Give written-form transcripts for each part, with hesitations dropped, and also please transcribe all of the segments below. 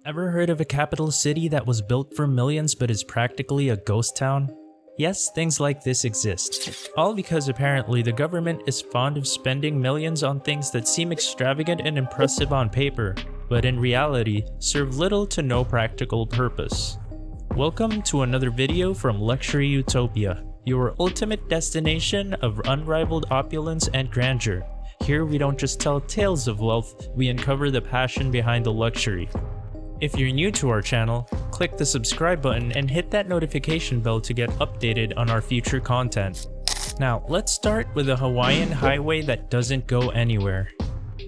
Ever heard of a capital city that was built for millions but is practically a ghost town? Yes, things like this exist. All because apparently the government is fond of spending millions on things that seem extravagant and impressive on paper, but in reality serve little to no practical purpose. Welcome to another video from Luxury Utopia, your ultimate destination of unrivaled opulence and grandeur. Here we don't just tell tales of wealth, we uncover the passion behind the luxury. If you're new to our channel, click the subscribe button and hit that notification bell to get updated on our future content. Now, let's start with a Hawaiian highway that doesn't go anywhere.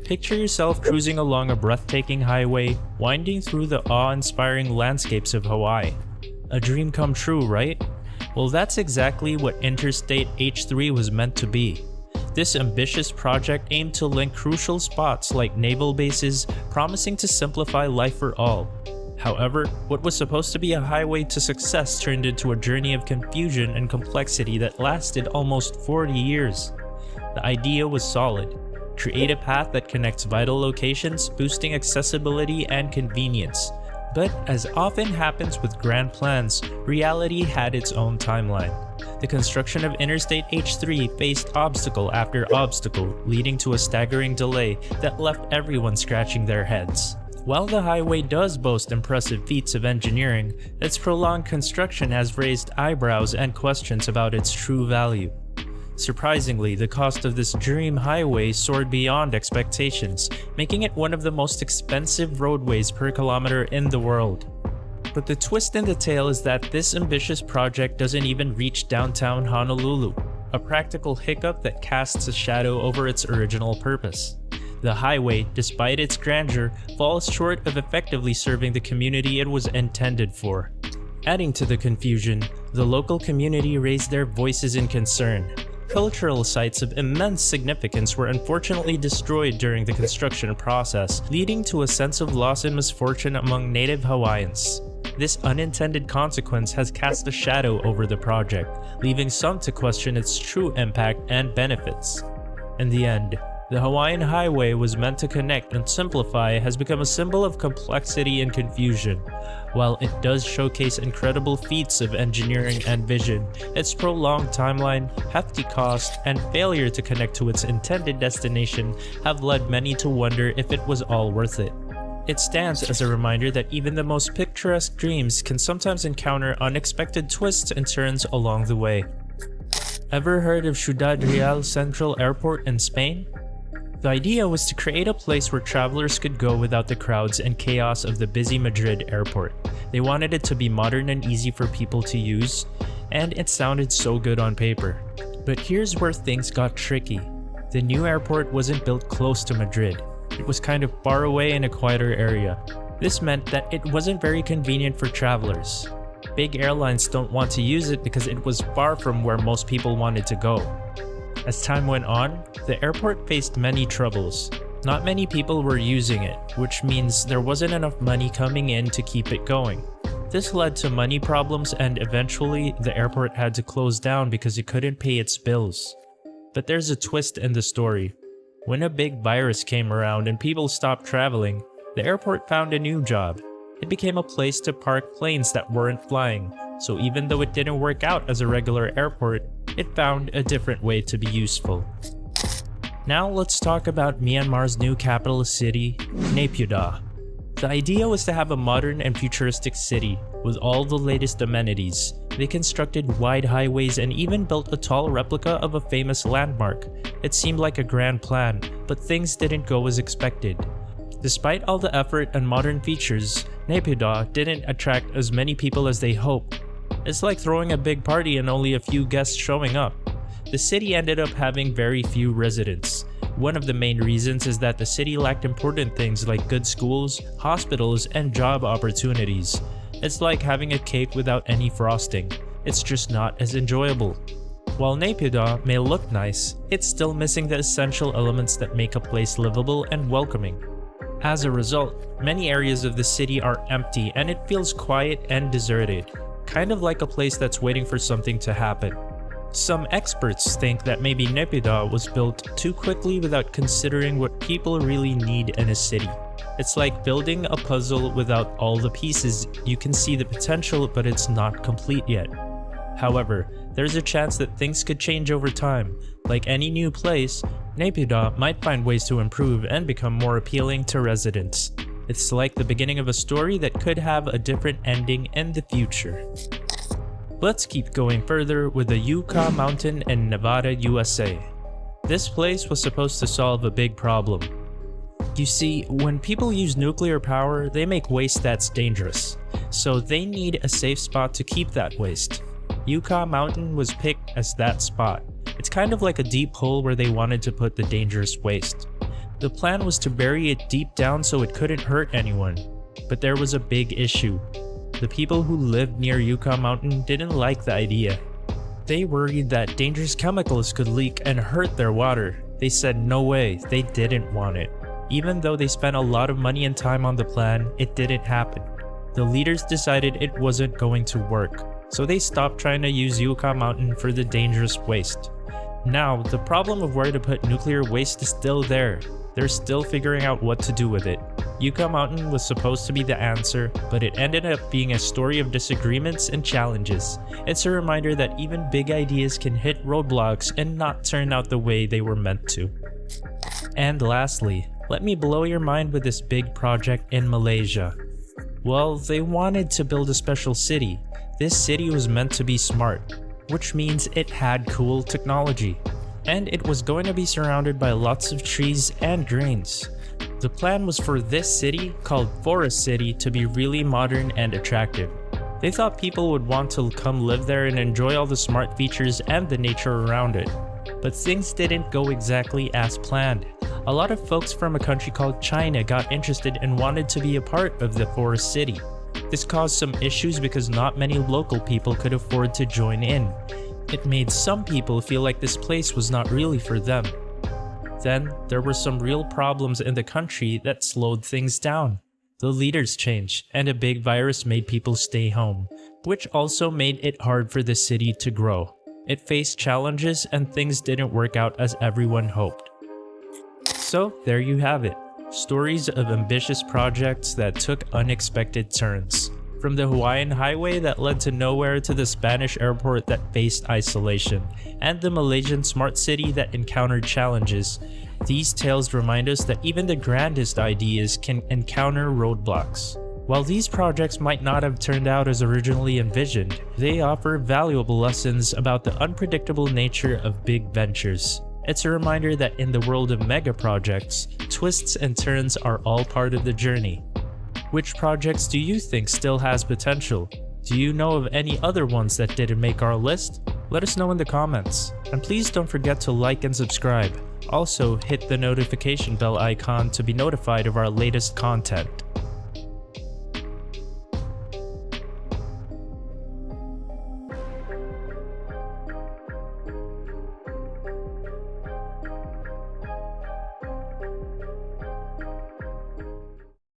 Picture yourself cruising along a breathtaking highway, winding through the awe-inspiring landscapes of Hawaii. A dream come true, right? Well, that's exactly what Interstate H3 was meant to be. This ambitious project aimed to link crucial spots like naval bases, promising to simplify life for all. However, what was supposed to be a highway to success turned into a journey of confusion and complexity that lasted almost 40 years. The idea was solid. Create a path that connects vital locations, boosting accessibility and convenience. But as often happens with grand plans, reality had its own timeline. The construction of Interstate H3 faced obstacle after obstacle, leading to a staggering delay that left everyone scratching their heads. While the highway does boast impressive feats of engineering, its prolonged construction has raised eyebrows and questions about its true value. Surprisingly, the cost of this dream highway soared beyond expectations, making it one of the most expensive roadways per kilometer in the world. But the twist in the tale is that this ambitious project doesn't even reach downtown Honolulu, a practical hiccup that casts a shadow over its original purpose. The highway, despite its grandeur, falls short of effectively serving the community it was intended for. Adding to the confusion, the local community raised their voices in concern. Cultural sites of immense significance were unfortunately destroyed during the construction process, leading to a sense of loss and misfortune among native Hawaiians. This unintended consequence has cast a shadow over the project, leaving some to question its true impact and benefits. In the end, the Hawaiian highway was meant to connect and simplify has become a symbol of complexity and confusion. While it does showcase incredible feats of engineering and vision, its prolonged timeline, hefty cost, and failure to connect to its intended destination have led many to wonder if it was all worth it. It stands as a reminder that even the most picturesque dreams can sometimes encounter unexpected twists and turns along the way. Ever heard of Ciudad Real Central Airport in Spain? The idea was to create a place where travelers could go without the crowds and chaos of the busy Madrid airport. They wanted it to be modern and easy for people to use, and it sounded so good on paper. But here's where things got tricky. The new airport wasn't built close to Madrid. It was kind of far away in a quieter area. This meant that it wasn't very convenient for travelers. Big airlines don't want to use it because it was far from where most people wanted to go. As time went on, the airport faced many troubles. Not many people were using it, which means there wasn't enough money coming in to keep it going. This led to money problems, and eventually the airport had to close down because it couldn't pay its bills. But there's a twist in the story. When a big virus came around and people stopped traveling, the airport found a new job. It became a place to park planes that weren't flying, so even though it didn't work out as a regular airport, it found a different way to be useful. Now let's talk about Myanmar's new capital city, Naypyidaw. The idea was to have a modern and futuristic city with all the latest amenities. They constructed wide highways and even built a tall replica of a famous landmark. It seemed like a grand plan, but things didn't go as expected. Despite all the effort and modern features, Naypyidaw didn't attract as many people as they hoped. It's like throwing a big party and only a few guests showing up. The city ended up having very few residents. One of the main reasons is that the city lacked important things like good schools, hospitals, and job opportunities. It's like having a cake without any frosting. It's just not as enjoyable. While Naypyidaw may look nice, it's still missing the essential elements that make a place livable and welcoming. As a result, many areas of the city are empty and it feels quiet and deserted, kind of like a place that's waiting for something to happen. Some experts think that maybe Naypyidaw was built too quickly without considering what people really need in a city. It's like building a puzzle without all the pieces. You can see the potential, but it's not complete yet. However, there's a chance that things could change over time. Like any new place, Naypyidaw might find ways to improve and become more appealing to residents. It's like the beginning of a story that could have a different ending in the future. Let's keep going further with the Yucca Mountain in Nevada, USA. This place was supposed to solve a big problem. You see, when people use nuclear power, they make waste that's dangerous. So they need a safe spot to keep that waste. Yucca Mountain was picked as that spot. It's kind of like a deep hole where they wanted to put the dangerous waste. The plan was to bury it deep down so it couldn't hurt anyone. But there was a big issue. The people who lived near Yucca Mountain didn't like the idea. They worried that dangerous chemicals could leak and hurt their water. They said no way, they didn't want it. Even though they spent a lot of money and time on the plan, it didn't happen. The leaders decided it wasn't going to work, so they stopped trying to use Yucca Mountain for the dangerous waste. Now, the problem of where to put nuclear waste is still there. They're still figuring out what to do with it. Yucca Mountain was supposed to be the answer, but it ended up being a story of disagreements and challenges. It's a reminder that even big ideas can hit roadblocks and not turn out the way they were meant to. And lastly, let me blow your mind with this big project in Malaysia. Well, they wanted to build a special city. This city was meant to be smart, which means it had cool technology. And it was going to be surrounded by lots of trees and greens. The plan was for this city, called Forest City, to be really modern and attractive. They thought people would want to come live there and enjoy all the smart features and the nature around it. But things didn't go exactly as planned. A lot of folks from a country called China got interested and wanted to be a part of the Forest City. This caused some issues because not many local people could afford to join in. It made some people feel like this place was not really for them. Then, there were some real problems in the country that slowed things down. The leaders changed, and a big virus made people stay home, which also made it hard for the city to grow. It faced challenges and things didn't work out as everyone hoped. So, there you have it. Stories of ambitious projects that took unexpected turns. From the Hawaiian highway that led to nowhere to the Spanish airport that faced isolation, and the Malaysian smart city that encountered challenges, these tales remind us that even the grandest ideas can encounter roadblocks. While these projects might not have turned out as originally envisioned, they offer valuable lessons about the unpredictable nature of big ventures. It's a reminder that in the world of megaprojects, twists and turns are all part of the journey. Which projects do you think still has potential? Do you know of any other ones that didn't make our list? Let us know in the comments. And please don't forget to like and subscribe. Also, hit the notification bell icon to be notified of our latest content.